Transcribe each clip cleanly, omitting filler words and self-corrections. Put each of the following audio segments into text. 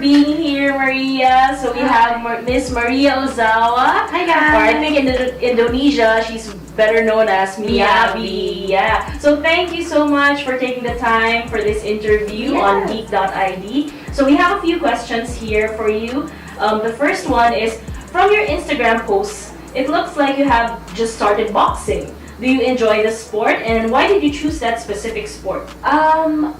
being here, Maria. So we have Miss Maria Ozawa. Hi guys. Or I think in Indonesia, she's better known as MIYABI. Yeah. So thank you so much for taking the time for this interview on Geek.id. So we have a few questions here for you. The first one is, from your Instagram posts, it looks like you have just started boxing. Do you enjoy the sport, and why did you choose that specific sport?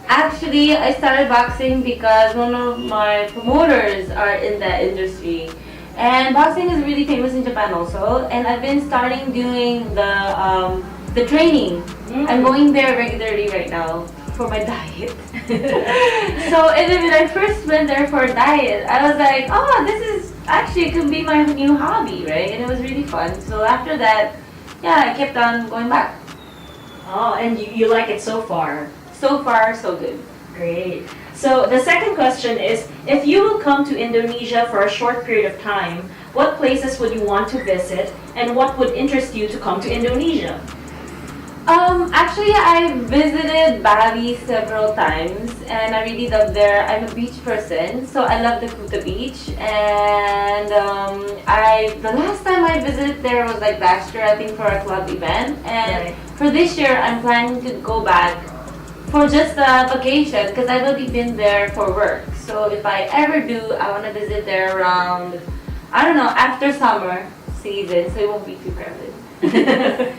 Actually, I started boxing because one of my promoters are in that industry, and boxing is really famous in Japan also. And I've been starting doing the training. I'm going there regularly right now for my diet. So, and then when I first went there for a diet, I was like, oh, this is actually, it could be my new hobby, right? And it was really fun. So after that, yeah, I kept on going back. Oh, and you like it so far? So far, so good. Great. So the second question is, if you will come to Indonesia for a short period of time, what places would you want to visit, and what would interest you to come to Indonesia? Actually, I visited Bali several times, and I really love there. I'm a beach person, so I love the Kuta beach. And the last time I visited there was like last year, I think, for a club event. And for this year, I'm planning to go back for just a vacation because I've already been there for work. So if I ever do, I want to visit there around, I don't know, after summer season, so it won't be too crowded.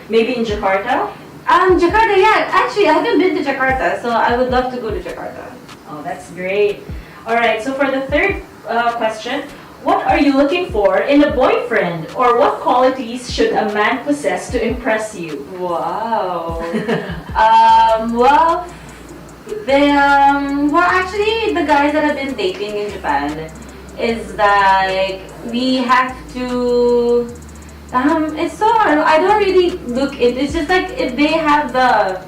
Maybe in Jakarta? Jakarta, yeah. Actually, I haven't been to Jakarta, so I would love to go to Jakarta. Oh, that's great. All right, so for the third question, what are you looking for in a boyfriend, or what qualities should a man possess to impress you? Wow. Actually, the guys that I've been dating in Japan is like, we have to, it's so hard. I don't really look it. It's just like if they have the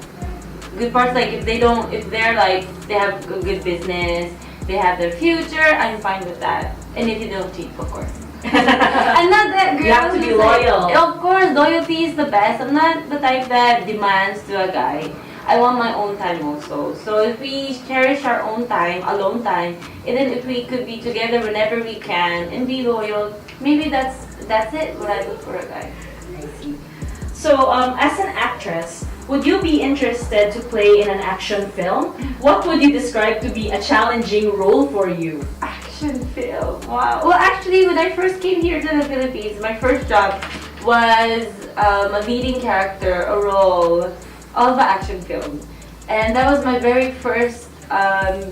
good parts, like if they're like, they have a good business, they have their future, I'm fine with that. And if you don't cheat, of course. I'm not that girl. You have to be loyal. Like, of course, loyalty is the best. I'm not the type that demands to a guy. I want my own time also. So if we cherish our own time, alone time, and then if we could be together whenever we can and be loyal, maybe that's it, what I look for a guy. I see. So, as an actress, would you be interested to play in an action film? What would you describe to be a challenging role for you? Action film, wow. Well, actually, when I first came here to the Philippines, my first job was a leading character, a role of an action film. And that was my very first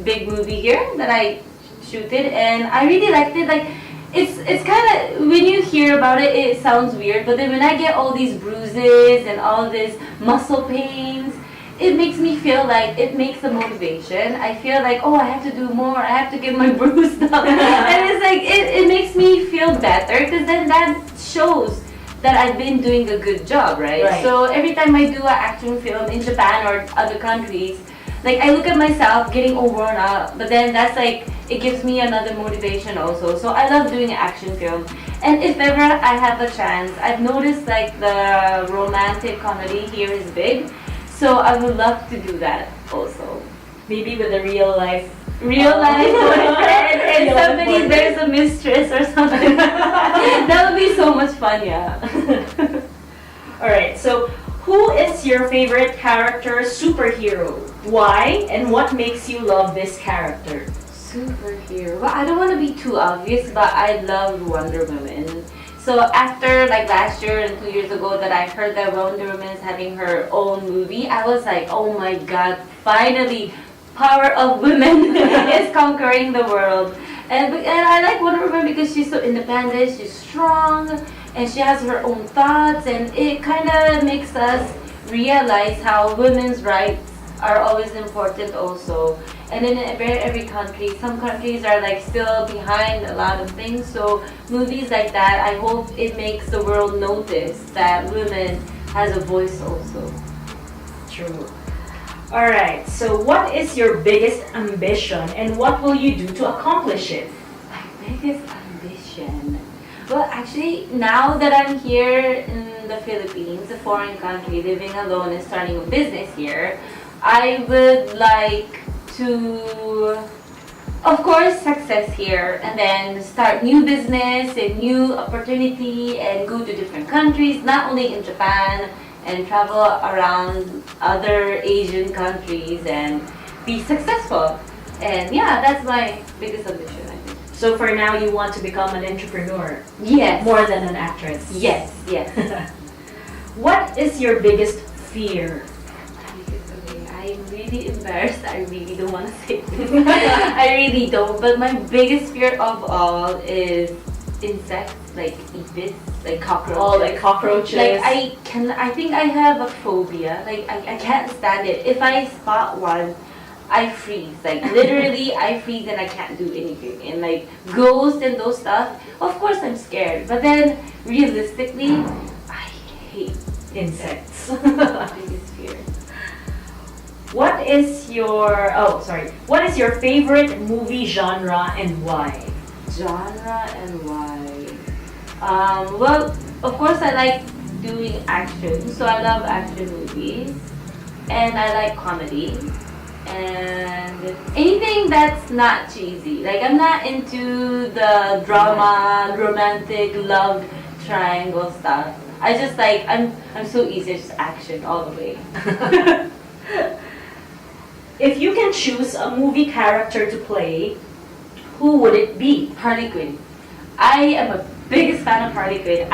big movie here that I shooted, and I really liked it. Like, it's kind of, when you hear about it, it sounds weird, but then when I get all these bruises and all these muscle pains, it makes me feel like, it makes a motivation. I feel like, oh, I have to do more, I have to get my bruise down. And it's like, it makes me feel better, because then that shows that I've been doing a good job, right? So every time I do an action film in Japan or other countries, like, I look at myself getting all worn out, but then that's like, it gives me another motivation also. So I love doing an action film. And if ever I have a chance, I've noticed like the romantic comedy here is big. So I would love to do that also. Maybe with a real life boyfriend and somebody, there's a mistress or something. That would be so much fun, yeah. Alright, so who is your favorite character superhero? Why, and what makes you love this character? Superhero. Well, I don't want to be too obvious, but I love Wonder Woman. So after like last year and 2 years ago that I heard that Wonder Woman is having her own movie, I was like, oh my god, finally, power of women is conquering the world. And I like Wonder Woman because she's so independent, she's strong, and she has her own thoughts, and it kind of makes us realize how women's rights are always important also. And in every country, some countries are like still behind a lot of things. So movies like that, I hope it makes the world notice that women has a voice also. True. Alright, so what is your biggest ambition, and what will you do to accomplish it? My biggest ambition? Well, actually, now that I'm here in the Philippines, a foreign country, living alone and starting a business here, I would like to of course, success here, and then start new business and new opportunity and go to different countries, not only in Japan, and travel around other Asian countries and be successful. And yeah, that's my biggest ambition, I think. So for now, you want to become an entrepreneur Yes. more than an actress. Yes, yes. What is your biggest fear? Okay, I'm really embarrassed. I really don't want to say this. I really don't. But my biggest fear of all is insects, like aphids, like cockroaches. Oh, like cockroaches. Like I think I have a phobia. Like I can't stand it. If I spot one, I freeze. Like literally, I freeze and I can't do anything. And like ghosts and those stuff, of course I'm scared. But then realistically, I hate insects. my biggest fear. What is your What is your favorite movie genre and why? Genre and why? Well, of course I like doing action, so I love action movies, and I like comedy, and anything that's not cheesy. Like I'm not into the drama, romantic love triangle stuff. I just like I'm so easy, it's just action all the way. If you can choose a movie character to play, who would it be? Harley Quinn. I am a biggest fan of Harley Quinn.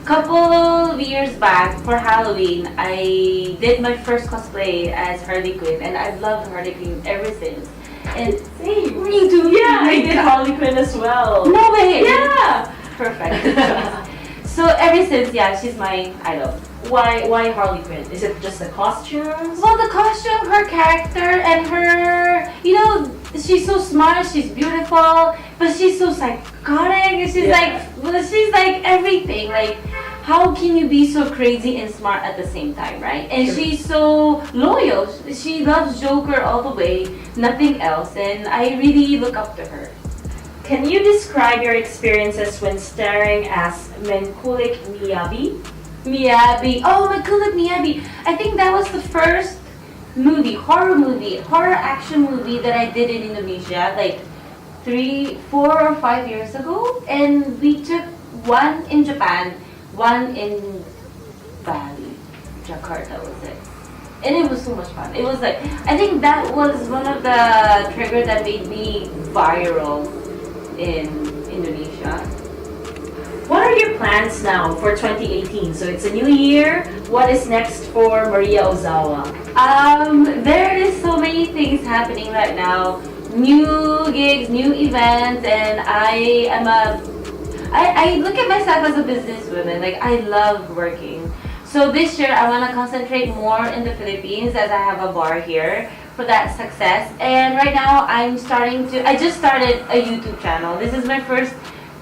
Couple of years back for Halloween, I did my first cosplay as Harley Quinn, and I've loved Harley Quinn ever since. And Same. me too. Yeah, I did God. Harley Quinn as well. No way. Yeah. Perfect. So ever since, yeah, she's my idol. Why Harley Quinn? Is it just the costumes? Well, the costume, her character, and her, she's so smart, she's beautiful, but she's so psychotic. And she's like everything. Like, how can you be so crazy and smart at the same time, right? And Sure. she's so loyal. She loves Joker all the way, nothing else. And I really look up to her. Can you describe your experiences when starring as Menkulik Miyabi? MIYABI. Oh, my God, MIYABI. I think that was the first horror action movie that I did in Indonesia, like 4 or 5 years ago. And we took one in Japan, one in Bali, Jakarta was it. And it was so much fun. It was like, I think that was one of the triggers that made me viral in Indonesia. What are your plans now for 2018? So it's a new year. What is next for Maria Ozawa? There is so many things happening right now. New gigs, new events, and I look at myself as a businesswoman. Like I love working. So this year I want to concentrate more in the Philippines as I have a bar here for that success. And right now I just started a YouTube channel. This is my first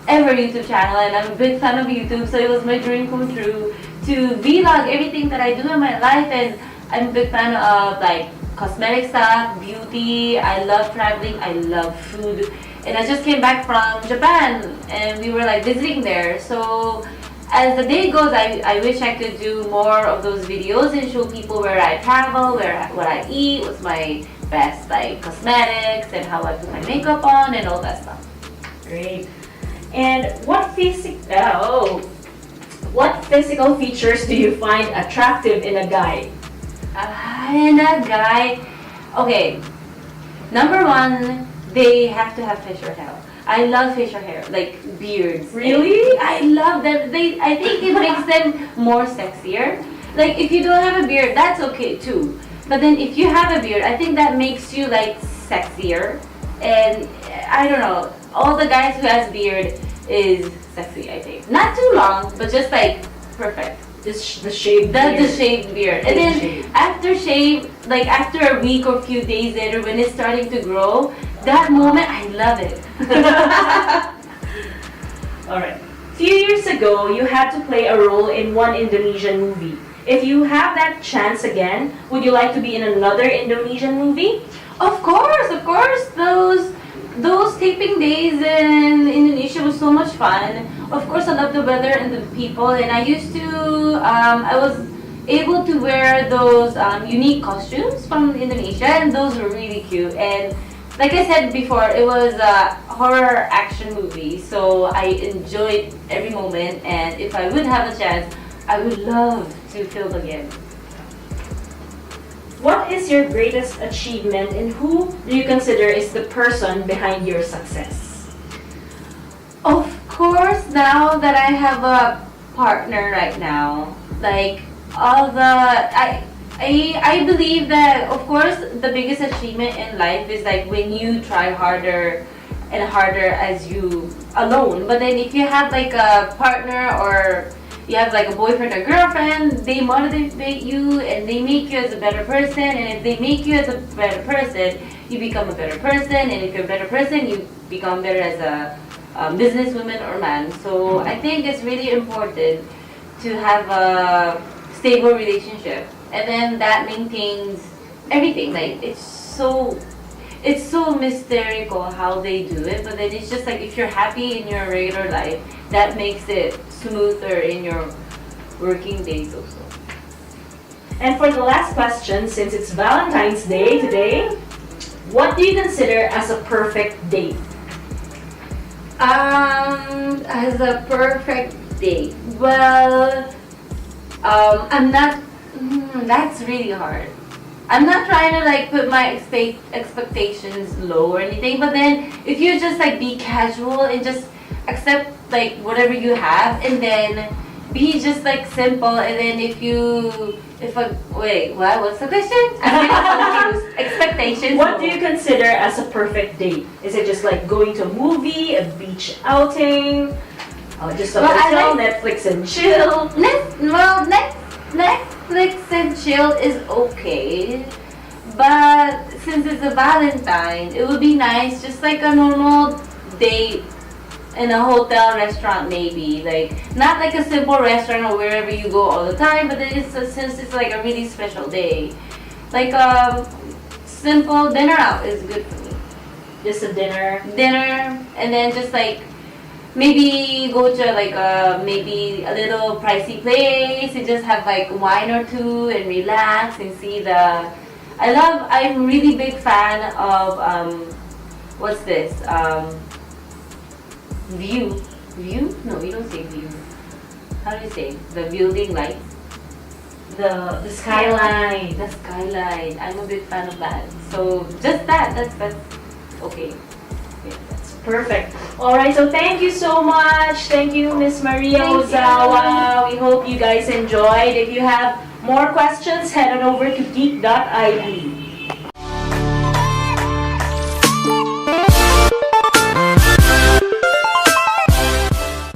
ever YouTube channel, and I'm a big fan of YouTube, so it was my dream come true to vlog everything that I do in my life. And I'm a big fan of like cosmetic stuff, beauty. I love traveling, I love food, and I just came back from Japan and we were like visiting there. So as the day goes, I wish I could do more of those videos and show people where I travel, what I eat, what's my best like cosmetics, and how I put my makeup on and all that stuff. Great. And what physical features do you find attractive in a guy? And a guy, okay, number one, they have to have facial hair. I love facial hair, like beards. Really? I love them. I think it makes them more sexier. Like if you don't have a beard, that's okay too. But then if you have a beard, I think that makes you like sexier. And I don't know, all the guys who has beard is sexy, I think. Not too long, but just like perfect. Just the shaved That's beard. the shaved beard. And then after shave, like after a week or few days later when it's starting to grow, that moment, I love it. Alright. Few years ago, you had to play a role in one Indonesian movie. If you have that chance again, would you like to be in another Indonesian movie? Of course. Those taping days in Indonesia was so much fun. Of course, I love the weather and the people, and I used to, I was able to wear those unique costumes from Indonesia, and those were really cute. And like I said before, it was a horror action movie, so I enjoyed every moment. And if I would have a chance, I would love to film again. What is your greatest achievement and who do you consider is the person behind your success? Of course, now that I have a partner right now, like all the I believe that of course the biggest achievement in life is like when you try harder and harder as you alone. But then if you have like a partner or you have like a boyfriend or girlfriend, they motivate you and they make you as a better person. And if they make you as a better person, you become a better person. And if you're a better person, you become better as a businesswoman or man. So I think it's really important to have a stable relationship, and then that maintains everything. Like it's so mystical how they do it, but then it's just like if you're happy in your regular life, that makes it smoother in your working days also. And for the last question, since it's Valentine's Day today, what do you consider as a perfect date? As a perfect date, well, I'm not. That's really hard. I'm not trying to like put my expectations low or anything, but then if you just like be casual and just accept like whatever you have, and then be just like simple, and then wait, what's the question? I'm really confused. Expectations. What do you consider as a perfect date? Is it just like going to a movie, a beach outing, just a hotel, Netflix and chill? Netflix and chill is okay, but since it's a Valentine, it would be nice just like a normal date in a hotel restaurant, maybe like not like a simple restaurant or wherever you go all the time, but since it's like a really special day, like simple dinner out is good for me. Just a dinner, and then just like maybe go to like maybe a little pricey place and just have like wine or two and relax and see the. I'm really big fan of what's this view. No, you don't say view. How do you say the building lights? the skyline. The skyline. I'm a big fan of that. So just that's okay. Perfect. All right, so thank you so much. Thank you, Miss Maria Ozawa. We hope you guys enjoyed. If you have more questions, head on over to geek.id.